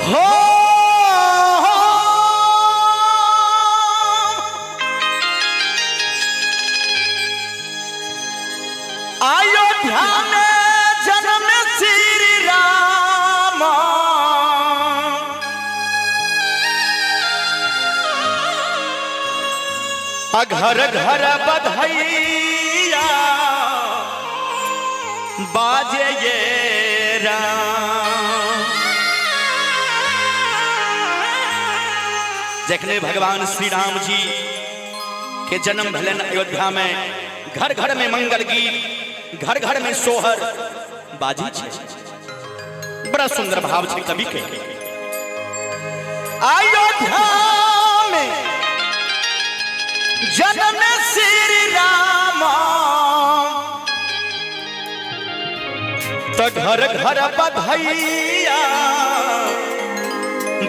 हो अयोध्या में जन्म श्री राम घर घर बधाइया बाजे ये राम। जखने भगवान श्री राम जी के जन्म भलन अयोध्या में घर घर में मंगल गीत, घर घर में सोहर बाजी छे। बड़ा सुंदर भाव छे कवि के। अयोध्या में जन्म श्री राम तो घर घर बधाइया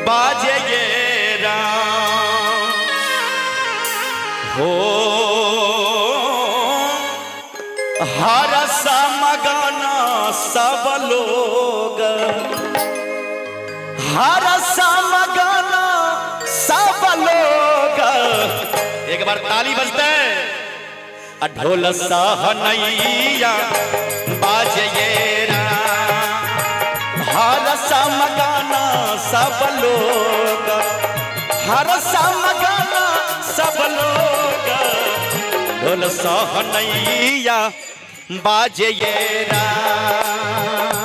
बाजे ये राम। हो हर समगना सब लोग, हर समगना सब लोग। एक बार ताली बजते हैं। ढोल सहनैया बाजे ये राम। हर समगना सब लोग, हर समगना सब लोग। ढोल सहनैया बाजे ये राम।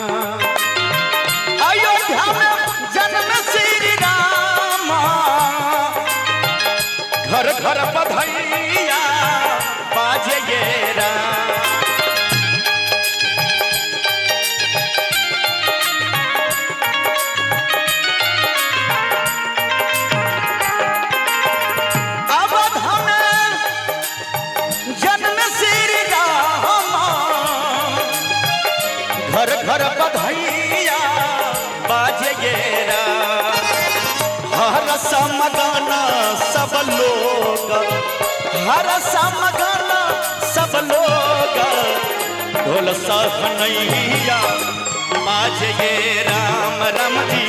अयोध्या में जन्म श्री राम घर घर बधाइया बाजे ये राम। घर घर बधाइया बाजे ये राम। हर समगना सब लोग, हर समगना सब लोग। ढोल सहनैया बाजे ये राम। राम जी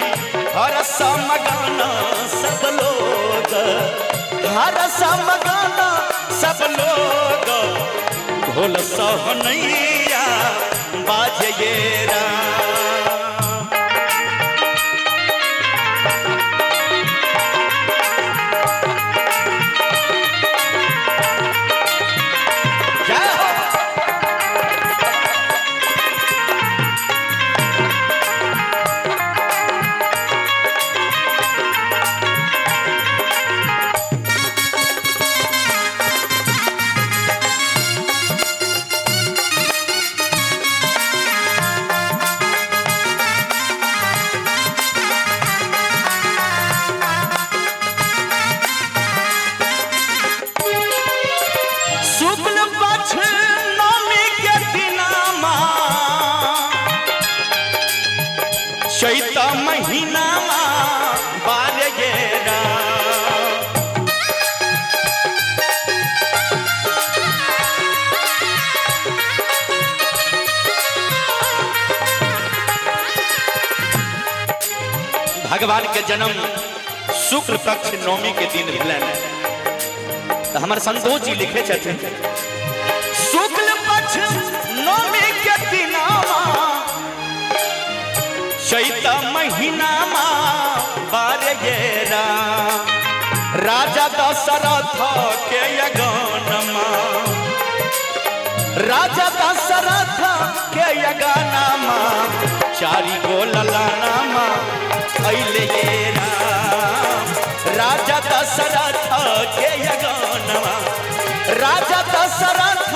हर समगना सब लोग, हर समगना सब लोग। ढोल सहनैया बाजे ये राम। चैता महीना बाजे ये राम। भगवान के जन्म शुक्ल पक्ष नवमी के दिन भेलन। तो हमारे संतोष जी लिखे छथिन शुक्ल पक्ष नवमी के दिन चैता महीना बारे ये राम। राजा दशरथ के यज्ञनमा, राजा दशरथ के यज्ञनमा। चारी गो ललानामा अइले ये राम। राजा दशरथ के यज्ञनमा, राजा दशरथ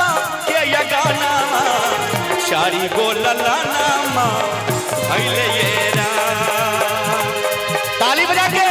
के यज्ञनमा। चारी गो ललानामा अइले ये राम। ताली बजा के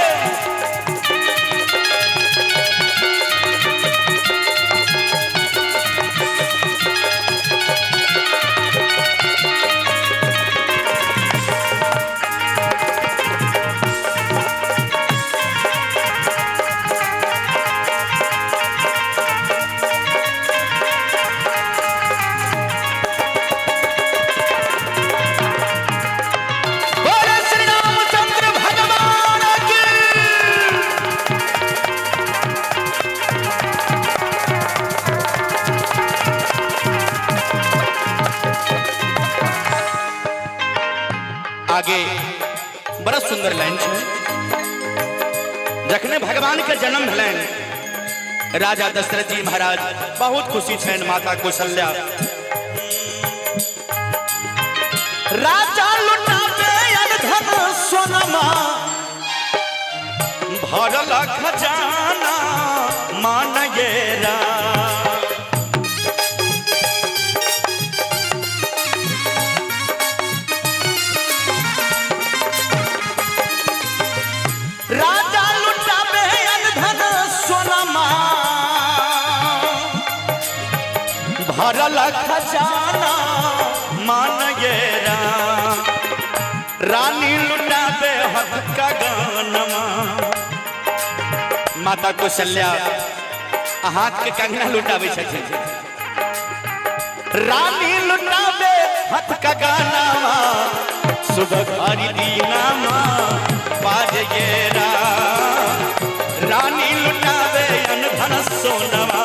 बड़ा सुंदर लाइन है। जखने भगवान के जन्म भेलन राजा दशरथ जी महाराज बहुत खुशी छन माता कौशल्या राजा लुटावे अनधन सोनमा भरल खजाना मान गेरा राजा लुटावे अनधन सोनमा भरल खजाना मान गेरा रानी लुटावे हक का गानमा माता कौशल्या हाथ के कंगना लुटावे छथिन रानी लुटावे हाथ का गानामा सुबह हरि दीनामा बाजेरा रानी लुटावे अनधन सोनमा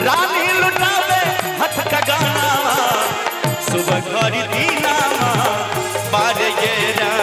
रानी लुटावे हाथ का गानामा सुबह हरि दीनामा बाजेरा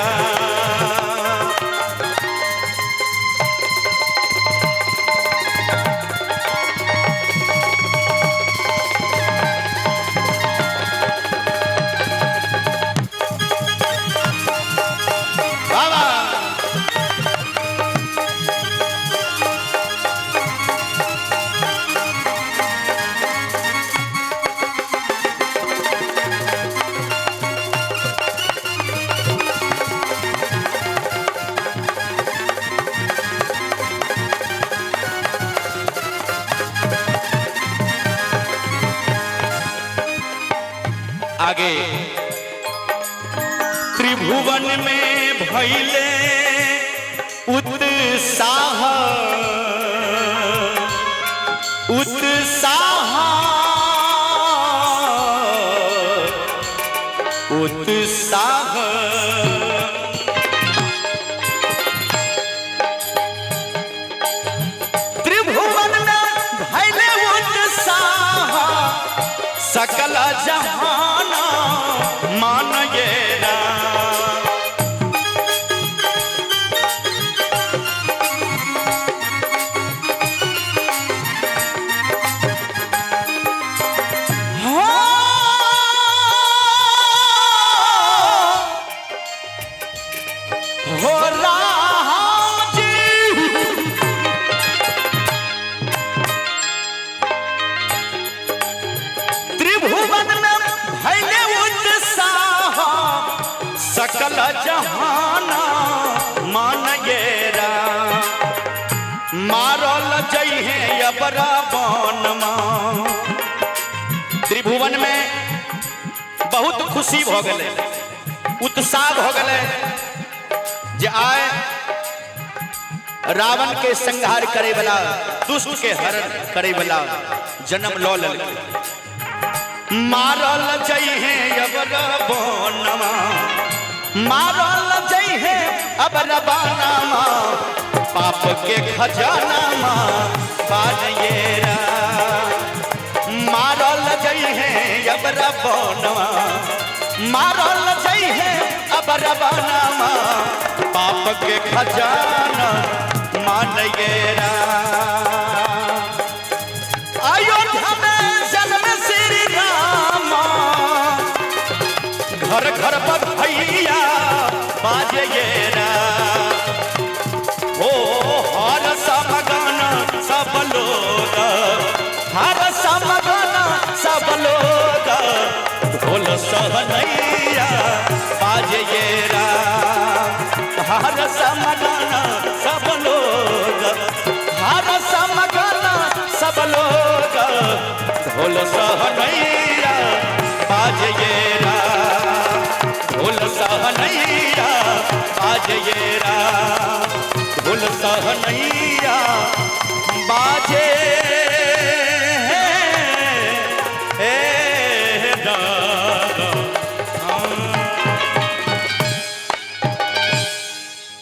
आगे त्रिभुवन में भइले उत्साह उत्साह उत्साह त्रिभुवन में भइले उत्साह सकल जहाना मान गेरा हो राम जी त्रिभुवन में भइले उत्साह सकल जहाना मान गेरा मारल जइहे अबरा बनमा त्रिभुवन में बहुत खुशी भ गेले उत्साह भ गेले जे आए रावण के संहार करे वाला दुष्ट के हरण करे वाला जन्म लो ललके मारल जइहे अबरा बनमा मारल जइहे अबरा बनमा पाप के खजानामा बाजेरा मारल जइहे अबरा बनमा मारल जइहे अबरा बनमा पाप के खजाना मान गेरा अयोध्या में जन्म श्री रामा घर घर बधैया बाजेरा ओ हर समगन सब लोग हर समगन सब लोग ढोल सहनैया बाजेरा हर समगन सब लोग हर समगन सब लोग ढोल सहनैया बाजेरा ढोल सहनैया बाजेरा ढोल सहनैया बाजे